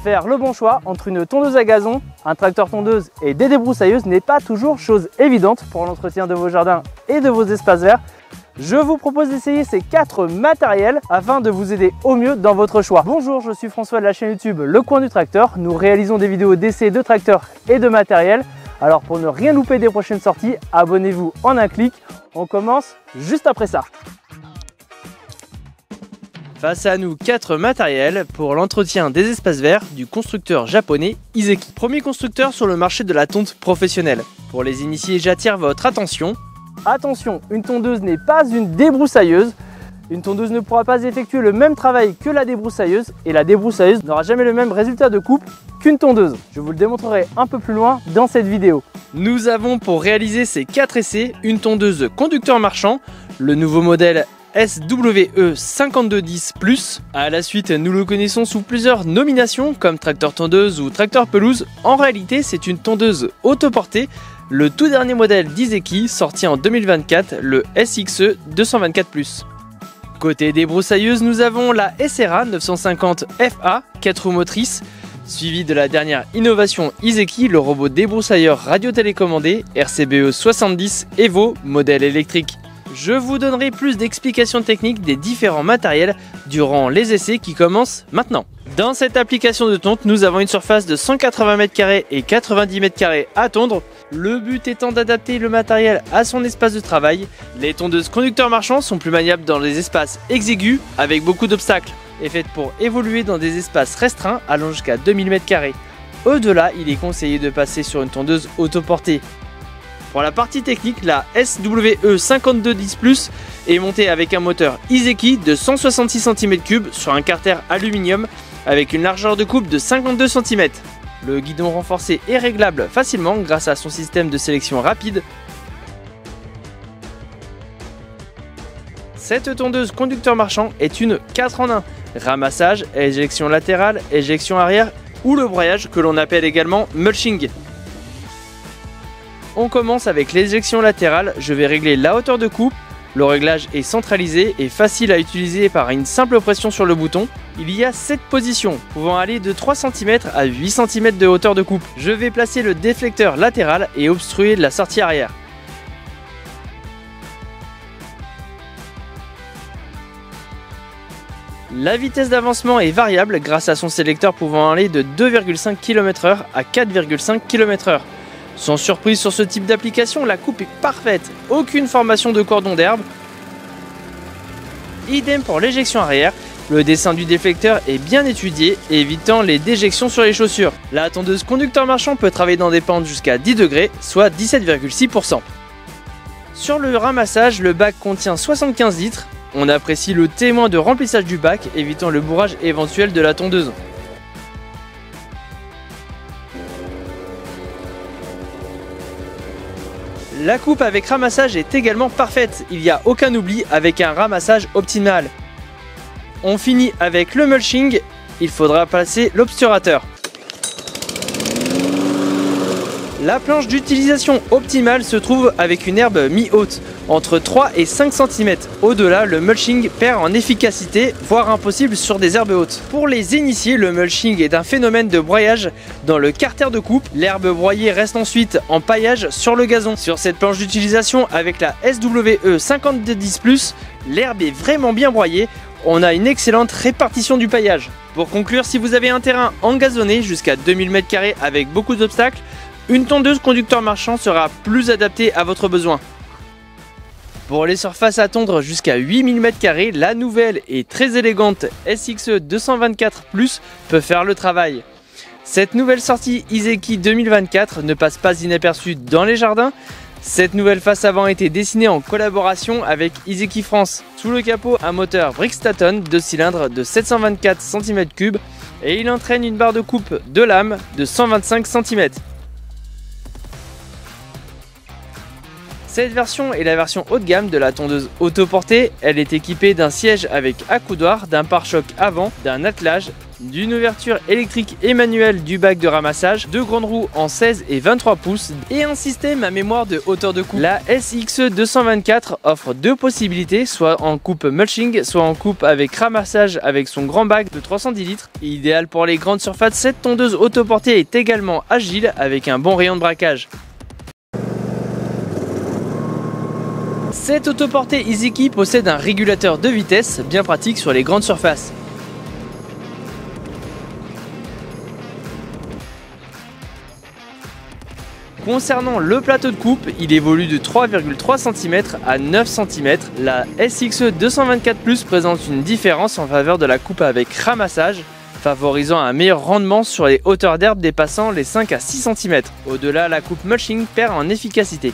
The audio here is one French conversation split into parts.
Faire le bon choix entre une tondeuse à gazon, un tracteur tondeuse et des débroussailleuses n'est pas toujours chose évidente pour l'entretien de vos jardins et de vos espaces verts. Je vous propose d'essayer ces 4 matériels afin de vous aider au mieux dans votre choix. Bonjour, je suis François de la chaîne YouTube Le Coin du Tracteur. Nous réalisons des vidéos d'essais de tracteurs et de matériel. Alors pour ne rien louper des prochaines sorties, abonnez-vous en un clic. On commence juste après ça. Face à nous 4 matériels pour l'entretien des espaces verts du constructeur japonais Iseki. Premier constructeur sur le marché de la tonte professionnelle. Pour les initiés, j'attire votre attention. Attention, une tondeuse n'est pas une débroussailleuse. Une tondeuse ne pourra pas effectuer le même travail que la débroussailleuse et la débroussailleuse n'aura jamais le même résultat de coupe qu'une tondeuse. Je vous le démontrerai un peu plus loin dans cette vidéo. Nous avons pour réaliser ces 4 essais une tondeuse conducteur marchand, le nouveau modèle SWE5210+. À la suite, nous le connaissons sous plusieurs nominations comme tracteur tondeuse ou tracteur pelouse. En réalité, c'est une tondeuse autoportée, le tout dernier modèle d'Iseki sorti en 2024, le SXE224+. Côté débroussailleuse, nous avons la SRA 950 FA 4 roues motrices, suivi de la dernière innovation Iseki, le robot débroussailleur radio-télécommandé RCBE 70 Evo modèle électrique. Je vous donnerai plus d'explications techniques des différents matériels durant les essais qui commencent maintenant. Dans cette application de tonte, nous avons une surface de 180 m² et 90 m² à tondre. Le but étant d'adapter le matériel à son espace de travail. Les tondeuses conducteurs marchands sont plus maniables dans les espaces exigus avec beaucoup d'obstacles et faites pour évoluer dans des espaces restreints allant jusqu'à 2000 m². Au-delà, il est conseillé de passer sur une tondeuse autoportée. Pour la partie technique, la SWE5210+ est montée avec un moteur Iseki de 166 cm3 sur un carter aluminium avec une largeur de coupe de 52 cm. Le guidon renforcé est réglable facilement grâce à son système de sélection rapide. Cette tondeuse conducteur marchand est une 4 en 1. Ramassage, éjection latérale, éjection arrière ou le broyage que l'on appelle également mulching. On commence avec l'éjection latérale, je vais régler la hauteur de coupe. Le réglage est centralisé et facile à utiliser par une simple pression sur le bouton. Il y a 7 positions, pouvant aller de 3 cm à 8 cm de hauteur de coupe. Je vais placer le déflecteur latéral et obstruer la sortie arrière. La vitesse d'avancement est variable grâce à son sélecteur pouvant aller de 2,5 km/h à 4,5 km/h. Sans surprise sur ce type d'application, la coupe est parfaite, aucune formation de cordon d'herbe. Idem pour l'éjection arrière, le dessin du déflecteur est bien étudié, évitant les déjections sur les chaussures. La tondeuse conducteur marchand peut travailler dans des pentes jusqu'à 10 degrés, soit 17,6%. Sur le ramassage, le bac contient 75 litres. On apprécie le témoin de remplissage du bac, évitant le bourrage éventuel de la tondeuse. La coupe avec ramassage est également parfaite, il n'y a aucun oubli avec un ramassage optimal. On finit avec le mulching, il faudra placer l'obturateur. La planche d'utilisation optimale se trouve avec une herbe mi-haute, entre 3 et 5 cm. Au-delà, le mulching perd en efficacité, voire impossible sur des herbes hautes. Pour les initiés, le mulching est un phénomène de broyage dans le carter de coupe. L'herbe broyée reste ensuite en paillage sur le gazon. Sur cette planche d'utilisation avec la SWE5210+, l'herbe est vraiment bien broyée. On a une excellente répartition du paillage. Pour conclure, si vous avez un terrain engazonné jusqu'à 2000 m² avec beaucoup d'obstacles, une tondeuse conducteur marchand sera plus adaptée à votre besoin. Pour les surfaces à tondre jusqu'à 8000 m², la nouvelle et très élégante SXE224+ peut faire le travail. Cette nouvelle sortie Iseki 2024 ne passe pas inaperçue dans les jardins. Cette nouvelle face avant a été dessinée en collaboration avec Iseki France. Sous le capot, un moteur Brixton 2 cylindres de 724 cm3 et il entraîne une barre de coupe de lame de 125 cm. Cette version est la version haut de gamme de la tondeuse autoportée. Elle est équipée d'un siège avec accoudoir, d'un pare-choc avant, d'un attelage, d'une ouverture électrique et manuelle du bac de ramassage, deux grandes roues en 16 et 23 pouces et un système à mémoire de hauteur de coupe. La SXE 224 offre deux possibilités, soit en coupe mulching, soit en coupe avec ramassage avec son grand bac de 310 litres. Idéal pour les grandes surfaces, cette tondeuse autoportée est également agile avec un bon rayon de braquage. Cette autoportée Izeki possède un régulateur de vitesse bien pratique sur les grandes surfaces. Concernant le plateau de coupe, il évolue de 3,3 cm à 9 cm. La SXE 224 Plus présente une différence en faveur de la coupe avec ramassage, favorisant un meilleur rendement sur les hauteurs d'herbe dépassant les 5 à 6 cm. Au-delà, la coupe mulching perd en efficacité.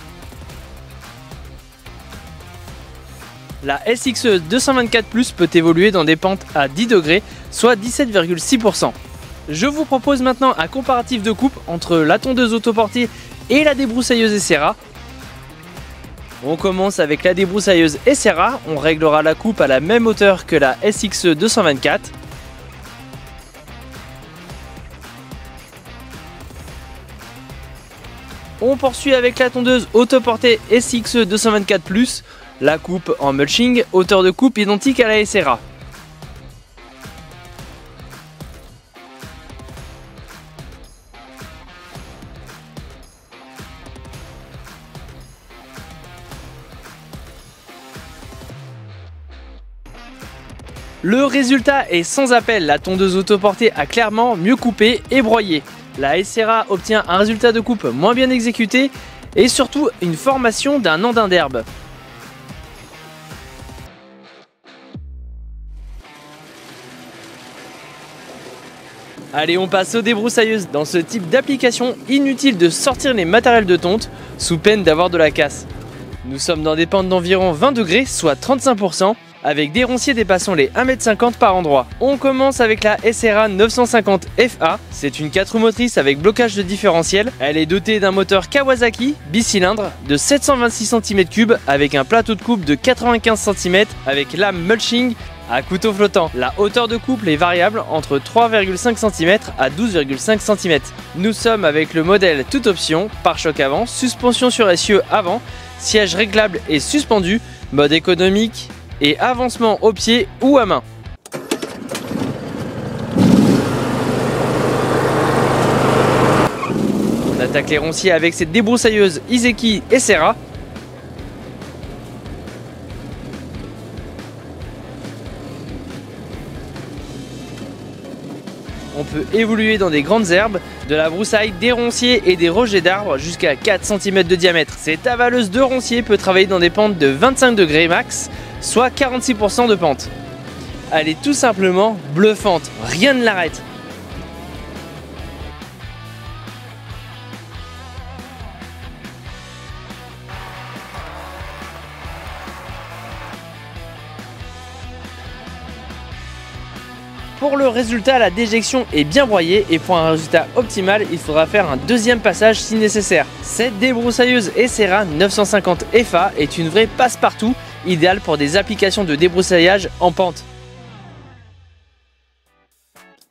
La SXE 224 Plus peut évoluer dans des pentes à 10 degrés, soit 17,6%. Je vous propose maintenant un comparatif de coupe entre la tondeuse autoportée et la débroussailleuse Essera. On commence avec la débroussailleuse Essera, on réglera la coupe à la même hauteur que la SXE 224. On poursuit avec la tondeuse autoportée SXE 224 Plus. La coupe en mulching, hauteur de coupe identique à la Essera. Le résultat est sans appel, la tondeuse autoportée a clairement mieux coupé et broyé. La Essera obtient un résultat de coupe moins bien exécuté et surtout une formation d'un andin d'herbe. Allez, on passe aux débroussailleuses. Dans ce type d'application, inutile de sortir les matériels de tonte sous peine d'avoir de la casse. Nous sommes dans des pentes d'environ 20 degrés, soit 35%, avec des ronciers dépassant les 1,50 m par endroit. On commence avec la Essera 950 FA. C'est une 4 roues motrices avec blocage de différentiel. Elle est dotée d'un moteur Kawasaki bicylindre de 726 cm3 avec un plateau de coupe de 95 cm avec lame mulching à couteau flottant. La hauteur de couple est variable entre 3,5 cm à 12,5 cm. Nous sommes avec le modèle toute option, pare-choc avant, suspension sur essieu avant, siège réglable et suspendu, mode économique et avancement au pied ou à main. On attaque les ronciers avec cette débroussailleuse Izeki Essera. On peut évoluer dans des grandes herbes, de la broussaille, des ronciers et des rejets d'arbres jusqu'à 4 cm de diamètre. Cette avaleuse de ronciers peut travailler dans des pentes de 25 degrés max, soit 46% de pente. Elle est tout simplement bluffante, rien ne l'arrête. Pour le résultat, la déjection est bien broyée et pour un résultat optimal, il faudra faire un deuxième passage si nécessaire. Cette débroussailleuse Essera 950 FA est une vraie passe-partout, idéale pour des applications de débroussaillage en pente.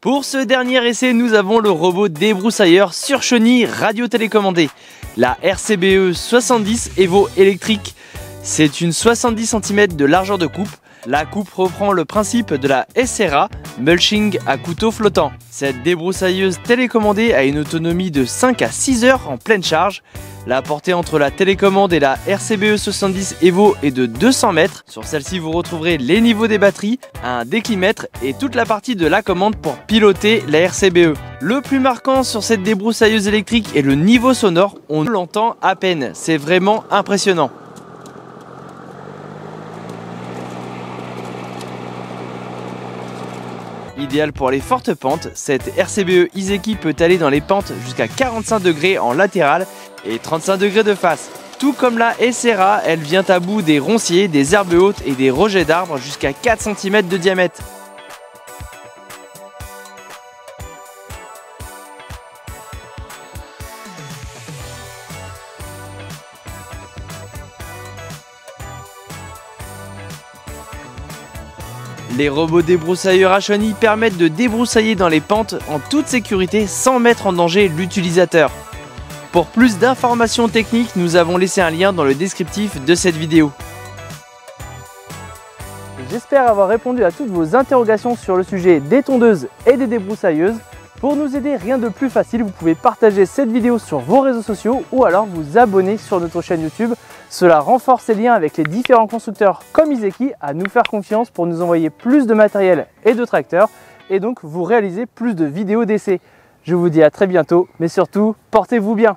Pour ce dernier essai, nous avons le robot débroussailleur sur chenille radio-télécommandé, la RCBE 70 Evo électrique. C'est une 70 cm de largeur de coupe. La coupe reprend le principe de la Essera, mulching à couteau flottant. Cette débroussailleuse télécommandée a une autonomie de 5 à 6 heures en pleine charge. La portée entre la télécommande et la RCBE 70 Evo est de 200 mètres. Sur celle-ci, vous retrouverez les niveaux des batteries, un déclimètre et toute la partie de la commande pour piloter la RCBE. Le plus marquant sur cette débroussailleuse électrique est le niveau sonore. On l'entend à peine, c'est vraiment impressionnant. Idéal pour les fortes pentes, cette RCBE Izeki peut aller dans les pentes jusqu'à 45 degrés en latéral et 35 degrés de face. Tout comme la Essera, elle vient à bout des ronciers, des herbes hautes et des rejets d'arbres jusqu'à 4 cm de diamètre. Les robots débroussailleurs Ashoni permettent de débroussailler dans les pentes en toute sécurité sans mettre en danger l'utilisateur. Pour plus d'informations techniques, nous avons laissé un lien dans le descriptif de cette vidéo. J'espère avoir répondu à toutes vos interrogations sur le sujet des tondeuses et des débroussailleuses. Pour nous aider, rien de plus facile, vous pouvez partager cette vidéo sur vos réseaux sociaux ou alors vous abonner sur notre chaîne YouTube. Cela renforce les liens avec les différents constructeurs comme Iseki à nous faire confiance pour nous envoyer plus de matériel et de tracteurs et donc vous réaliser plus de vidéos d'essai. Je vous dis à très bientôt, mais surtout, portez-vous bien!